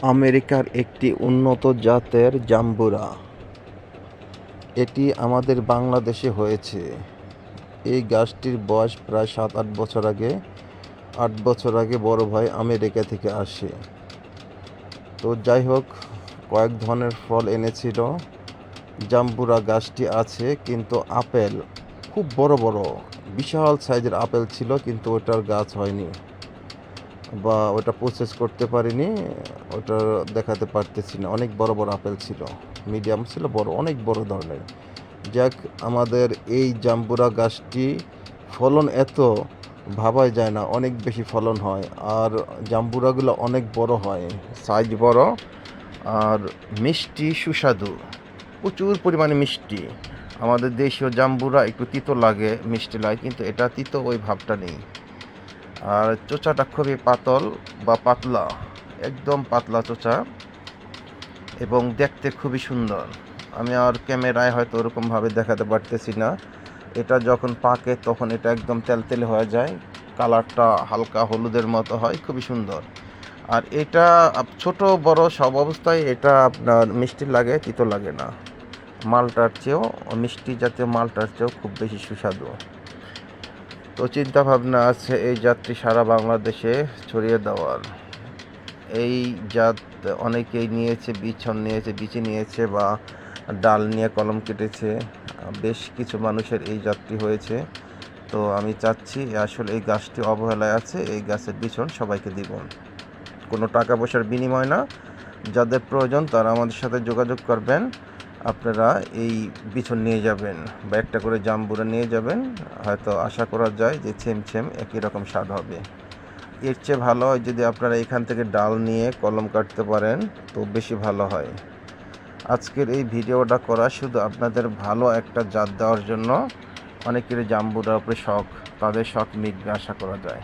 আমেরিকার একটি উন্নত জাতের জাম্বুরা। এটি আমাদের বাংলাদেশে হয়েছে। এই গাছটির বয়স প্রায় 7-8 বছর আগে। 8 বছর আগে বড় ভাই আমেরিকা থেকে আসে। তো যাই হোক, কয়েক ধরনের ফল এনেছিল। জাম্বুরা গাছটি আছে, কিন্তু আপেল খুব বড় বড় বিশাল সাইজের আপেল ছিল, কিন্তু ওটার গাছ হয়নি বা ওটা প্রসেস করতে পারিনি, ওটা দেখাতে পারতেছি না। অনেক বড় বড় আপেল ছিল, মিডিয়াম ছিল, বড় অনেক বড় ধরনের। যাক, আমাদের এই জাম্বুরা গাছটি ফলন এত ভাবাই যায় না, অনেক বেশি ফলন হয়। আর জাম্বুরাগুলো অনেক বড় হয়, সাইজ বড়, আর মিষ্টি সুস্বাদু, প্রচুর পরিমাণে মিষ্টি। আমাদের দেশীয় জাম্বুরা একটু তিতো লাগে, মিষ্টি লাগে, কিন্তু এটা তিতো ওই ভাবটা নেই। আর চোচাটা খুবই পাতল বা পাতলা, একদম পাতলা চোচা, এবং দেখতে খুবই সুন্দর। আমি আর ক্যামেরায় হয়তো ওরকমভাবে দেখাতে পারতেছি না। এটা যখন পাকে তখন এটা একদম তেলতেলে হয়ে যায়, কালারটা হালকা হলুদের মতো হয়, খুবই সুন্দর। আর এটা ছোট বড় সব অবস্থায় এটা আপনার মিষ্টি লাগে, তিতো লাগে না। মালটার চেয়েও, মিষ্টি জাতীয় মালটার চেয়েও খুব বেশি সুস্বাদু। তো চিন্তা ভাবনা আছে এই জাতটি সারা বাংলাদেশে ছড়িয়ে দেওয়ার। এই জাত অনেকেই নিয়েছে, বিচি নিয়েছে বা ডাল নিয়ে কলম কেটেছে। বেশ কিছু মানুষের এই জাতটি হয়েছে। তো আমি চাচ্ছি আসলে এই গাছটি অবহেলায় আছে, এই গাছের বিচন সবাইকে দিব। কোনো টাকা পয়সার বিনিময় না। যাদের প্রয়োজন তারা আমাদের সাথে যোগাযোগ করবেন। আপনারা এই বিচন নিয়ে যাবেন বা একটা করে জাম্বুরা নিয়ে যাবেন। হয়তো আশা করা যায় যে সেম একই রকম স্বাদ হবে। এর চেয়ে ভালো হয় যদি আপনারা এখান থেকে ডাল নিয়ে কলম কাটতে পারেন, তো বেশি ভালো হয়। আজকের এই ভিডিওটা করা শুধু আপনাদের ভালো একটা জাত দেওয়ার জন্য। অনেকের জাম্বুরার উপরে শখ, তাদের শখ মিটবে আশা করা যায়।